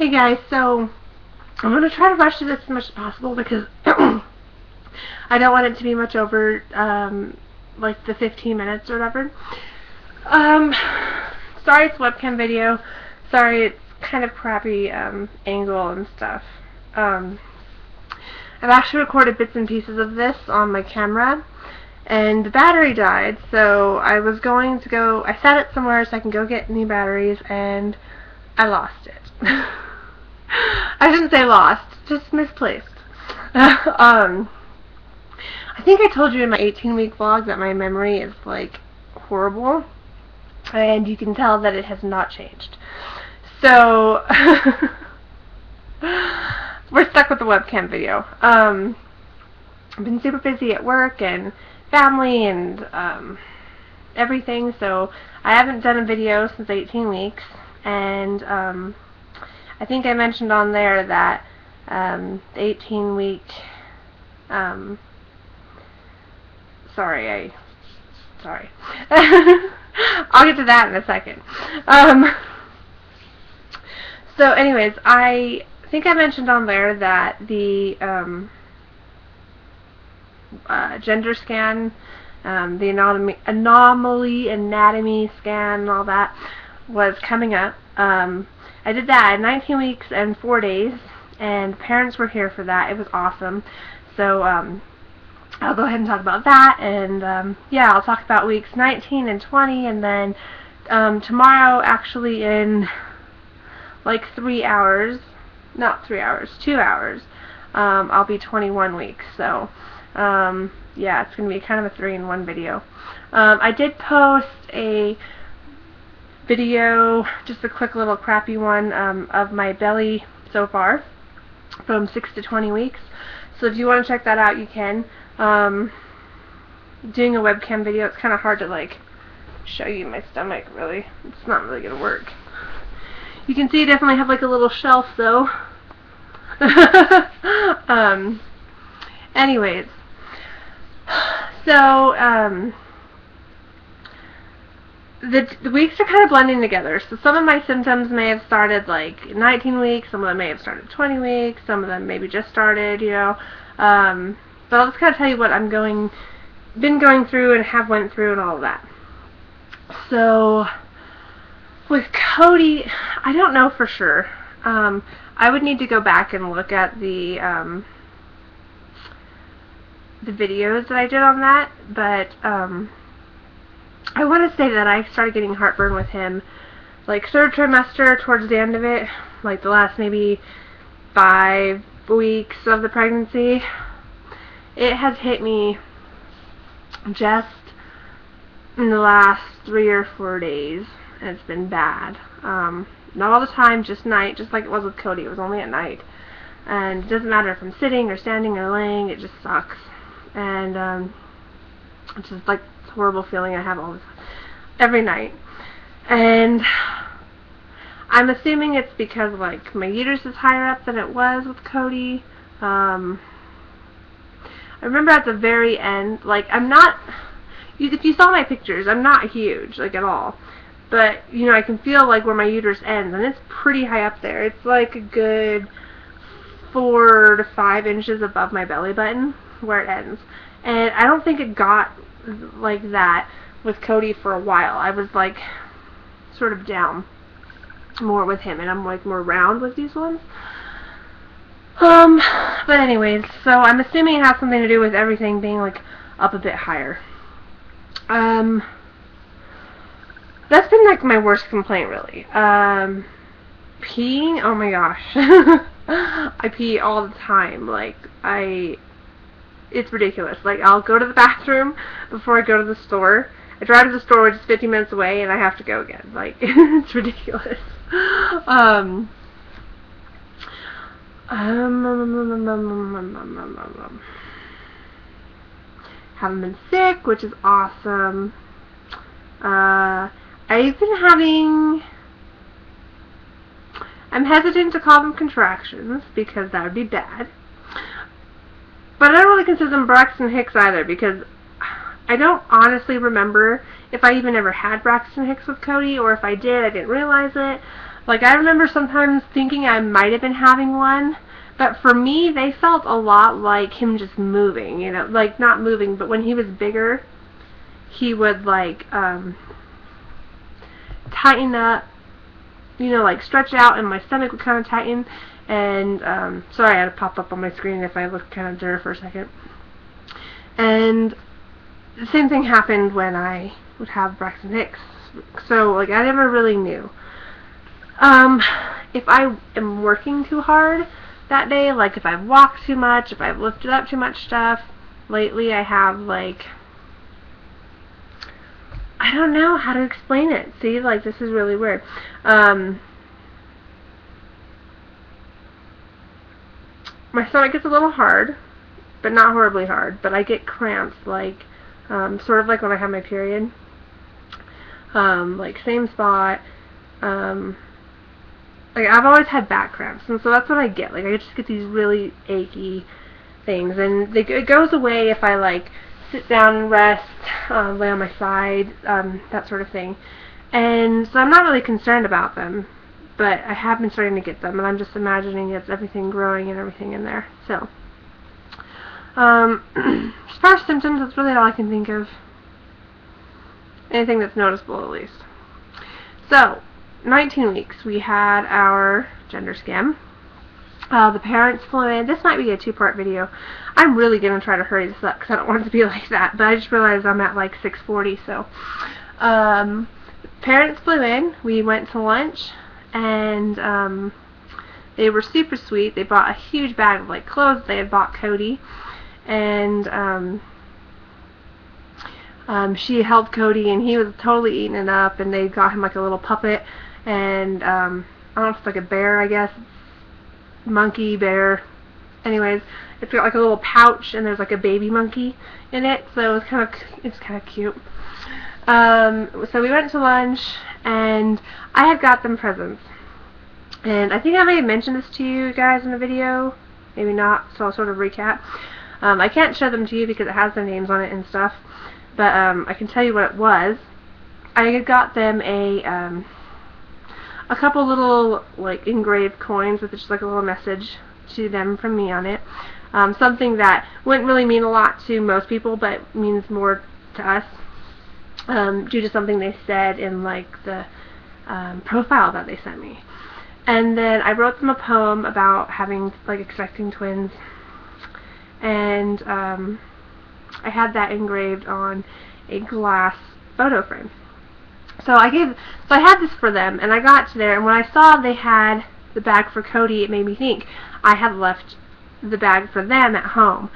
Hey guys, so I'm going to try to rush through this as much as possible because I don't want it to be much over like the 15 minutes or whatever. Sorry it's a webcam video. Sorry it's kind of crappy angle and stuff. I've actually recorded bits and pieces of this on my camera, and the battery died, so I was going to go, I set it somewhere so I can go get new batteries, and I lost it. I shouldn't say lost, just misplaced. I think I told you in my 18-week vlog that my memory is like horrible, and you can tell that it has not changed. So we're stuck with the webcam video. I've been super busy at work and family and everything, so I haven't done a video since 18 weeks, and I think I mentioned on there that the 18-week, sorry. I'll get to that in a second. So anyways, I think I mentioned on there that the gender scan, the anatomy scan and all that was coming up. I did that at 19 weeks and 4 days, and parents were here for that. It was awesome. So I'll go ahead and talk about that, and yeah, I'll talk about weeks 19 and 20, and then tomorrow, actually in like 3 hours, not 3 hours, 2 hours, I'll be 21 weeks. So yeah, it's going to be kind of a 3-in-1 video. I did post a video, just a quick little crappy one, of my belly so far from 6 to 20 weeks. So if you want to check that out, you can. Doing a webcam video, it's kind of hard to like show you my stomach, really. It's not really going to work. You can see I definitely have like a little shelf though. Anyways, so the weeks are kind of blending together. So some of my symptoms may have started like 19 weeks, some of them may have started 20 weeks, some of them maybe just started, you know. But I'll just kind of tell you what I'm been going through and have went through and all of that. So with Cody, I don't know for sure. I would need to go back and look at the videos that I did on that, but I want to say that I started getting heartburn with him like 3rd trimester, towards the end of it, like the last maybe 5 weeks of the pregnancy. It has hit me just in the last 3 or 4 days, and it's been bad. Not all the time, just night, just like it was with Cody. It was only at night, and it doesn't matter if I'm sitting or standing or laying, it just sucks. And it's just like this horrible feeling I have all this every night. And I'm assuming it's because like my uterus is higher up than it was with Cody. I remember at the very end, like I'm not, if you saw my pictures, I'm not huge, like at all. But, you know, I can feel like where my uterus ends, and it's pretty high up there. It's like a good 4 to 5 inches above my belly button where it ends. And I don't think it got like that with Cody for a while. I was like sort of down more with him, and I'm like more round with these ones. But anyways, so I'm assuming it has something to do with everything being like up a bit higher. That's been like my worst complaint, really. Peeing, oh my gosh. I pee all the time. Like, it's ridiculous. Like, I'll go to the bathroom before I go to the store. I drive to the store, which is 50 minutes away, and I have to go again. Like, it's ridiculous. Haven't been sick, which is awesome. I've been having, I'm hesitant to call them contractions because that would be bad. But I don't really consider them Braxton Hicks either, because I don't honestly remember if I even ever had Braxton Hicks with Cody, or if I did, I didn't realize it. Like, I remember sometimes thinking I might have been having one, but for me, they felt a lot like him just moving, you know, like, not moving, but when he was bigger, he would, like, tighten up, you know, like, stretch out, and my stomach would kind of tighten, and, sorry, I had to pop up on my screen if I looked kind of dur for a second. And the same thing happened when I would have Braxton Hicks. So, like, I never really knew. If I am working too hard that day, like if I've walked too much, if I've lifted up too much stuff, lately I have, like, I don't know how to explain it. See, like, this is really weird. My stomach gets a little hard, but not horribly hard, but I get cramps, like, sort of like when I have my period. Like, same spot. Like, I've always had back cramps, and so that's what I get. Like, I just get these really achy things, and it goes away if I, like, sit down and rest, lay on my side, that sort of thing. And so I'm not really concerned about them, but I have been starting to get them, and I'm just imagining it's everything growing and everything in there. So, as far as symptoms, that's really all I can think of. Anything that's noticeable, at least. So, 19 weeks, we had our gender scan. The parents flew in. This might be a two-part video. I'm really going to try to hurry this up because I don't want it to be like that, but I just realized I'm at like 6:40, so. Parents flew in. We went to lunch, and they were super sweet. They bought a huge bag of, like, clothes they had bought Cody, and she held Cody, and he was totally eating it up, and they got him, like, a little puppet, and I don't know if it's like a bear, I guess, monkey, bear, anyways, it's got like a little pouch, and there's like a baby monkey in it, so it's kind of cute. So we went to lunch, and I had got them presents, and I think I may have mentioned this to you guys in a video, maybe not, so I'll sort of recap. I can't show them to you because it has their names on it and stuff, but I can tell you what it was. I had got them a couple little, like, engraved coins with just like a little message to them from me on it. Something that wouldn't really mean a lot to most people, but means more to us, due to something they said in, like, the profile that they sent me. And then I wrote them a poem about having, like, expecting twins, and I had that engraved on a glass photo frame. So I had this for them, and I got to there, and when I saw they had the bag for Cody, it made me think I had left the bag for them at home.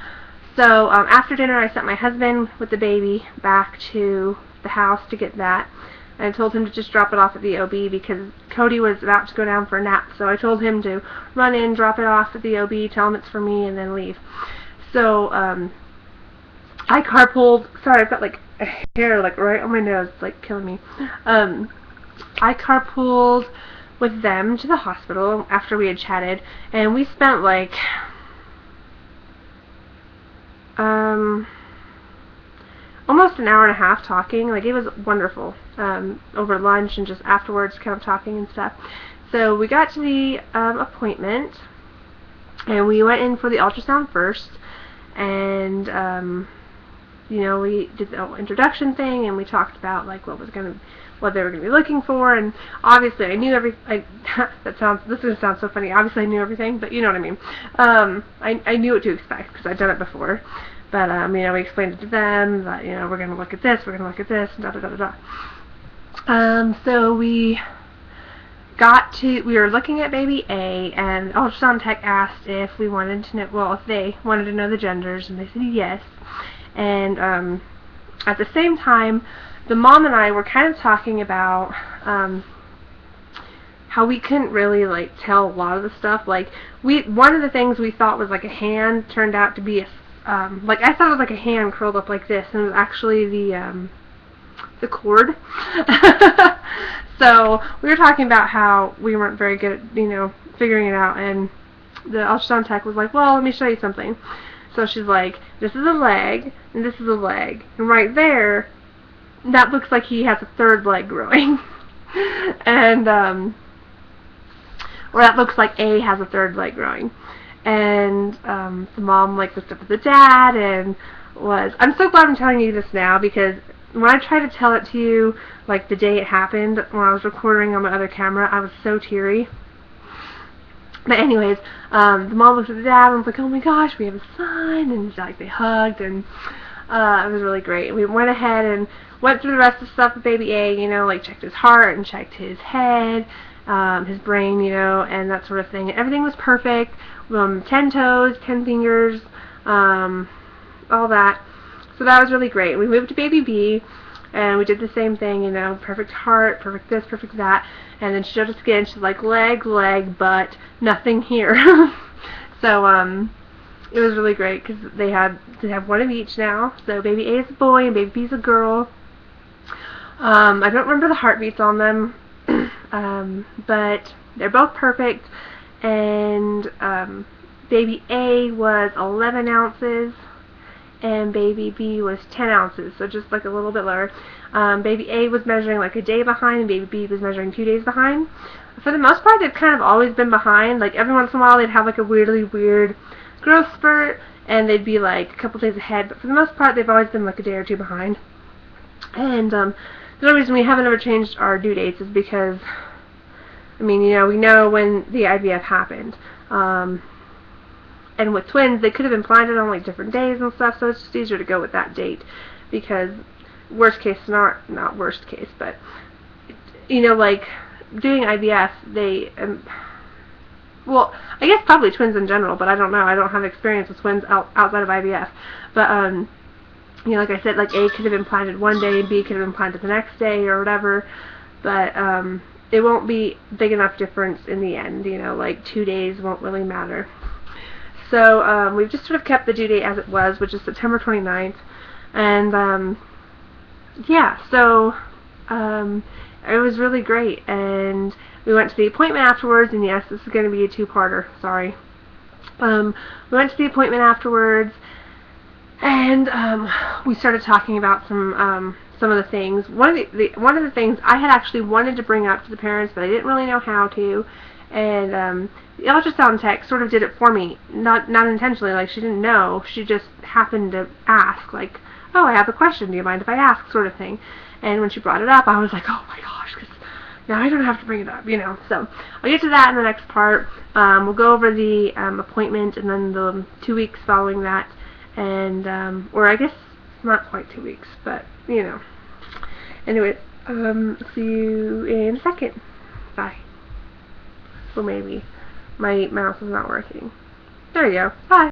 So after dinner, I sent my husband with the baby back to the house to get that, and I told him to just drop it off at the OB because Cody was about to go down for a nap. So I told him to run in, drop it off at the OB, tell him it's for me, and then leave. So I carpooled. Sorry, I've got, like, a hair, like, right on my nose. It's, like, killing me. I carpooled with them to the hospital after we had chatted, and we spent, like, almost an hour and a half talking. Like, it was wonderful, over lunch and just afterwards kind of talking and stuff. So we got to the appointment, and we went in for the ultrasound first, and you know, we did the whole introduction thing, and we talked about, like, what they were gonna be looking for, and obviously I knew this is gonna sound so funny. Obviously I knew everything, but you know what I mean. I knew what to expect because I'd done it before, but you know, we explained it to them that, you know, we're gonna look at this, we're gonna look at this, da da da da da. So we were looking at baby A, and ultrasound tech asked if we wanted to know, well, if they wanted to know the genders, and they said yes. And at the same time, the mom and I were kind of talking about how we couldn't really, like, tell a lot of the stuff. Like, one of the things we thought was like a hand turned out to be a like, I thought it was like a hand curled up like this, and it was actually the cord. So we were talking about how we weren't very good at, you know, figuring it out, and the ultrasound tech was like, well, let me show you something. So she's like, this is a leg, and this is a leg, and right there, that looks like he has a third leg growing. And or that looks like A has a third leg growing. And the mom like looked up at the dad and I'm so glad I'm telling you this now, because when I tried to tell it to you like the day it happened, when I was recording on my other camera, I was so teary. But anyways, the mom looked at the dad and was like, oh my gosh, we have a son, and like they hugged, and it was really great. We went ahead and went through the rest of the stuff with baby A, you know, like checked his heart and checked his head, his brain, you know, and that sort of thing. Everything was perfect. 10 toes, 10 fingers, all that. So that was really great. We moved to baby B, and we did the same thing, you know, perfect heart, perfect this, perfect that. And then she showed us again. She's like, leg, butt, nothing here. So, it was really great because they have one of each now. So baby A is a boy and baby B is a girl. I don't remember the heartbeats on them, but they're both perfect. And baby A was 11 ounces and baby B was 10 ounces, so just like a little bit lower. Baby A was measuring like a day behind, and baby B was measuring 2 days behind. For the most part, they've kind of always been behind. Like every once in a while, they'd have like a really weird growth spurt, and they'd be like a couple days ahead. But for the most part, they've always been like a day or two behind. And the only reason we haven't ever changed our due dates is because, I mean, you know, we know when the IVF happened. And with twins, they could have implanted on like different days and stuff, so it's just easier to go with that date, because worst case, not worst case, but you know, like doing IVF, they well, I guess probably twins in general, but I don't know. I don't have experience with twins outside of IVF. But you know, like I said, like A could have implanted one day, B could have implanted the next day, or whatever. But it won't be big enough difference in the end. You know, like 2 days won't really matter. So we've just sort of kept the due date as it was, which is September 29th. And yeah, so it was really great. And we went to the appointment afterwards, and yes, this is going to be a two-parter, sorry. We went to the appointment afterwards, and we started talking about some of the things. One of the things I had actually wanted to bring up to the parents, but I didn't really know how to. And the ultrasound tech sort of did it for me, not intentionally. Like, she didn't know. She just happened to ask, like, oh, I have a question. Do you mind if I ask, sort of thing. And when she brought it up, I was like, oh my gosh, because now I don't have to bring it up, you know. So I'll get to that in the next part. We'll go over the appointment and then the 2 weeks following that. And, or I guess not quite 2 weeks, but, you know. Anyway, see you in a second. Bye. Well, maybe. My mouse is not working. There you go. Bye.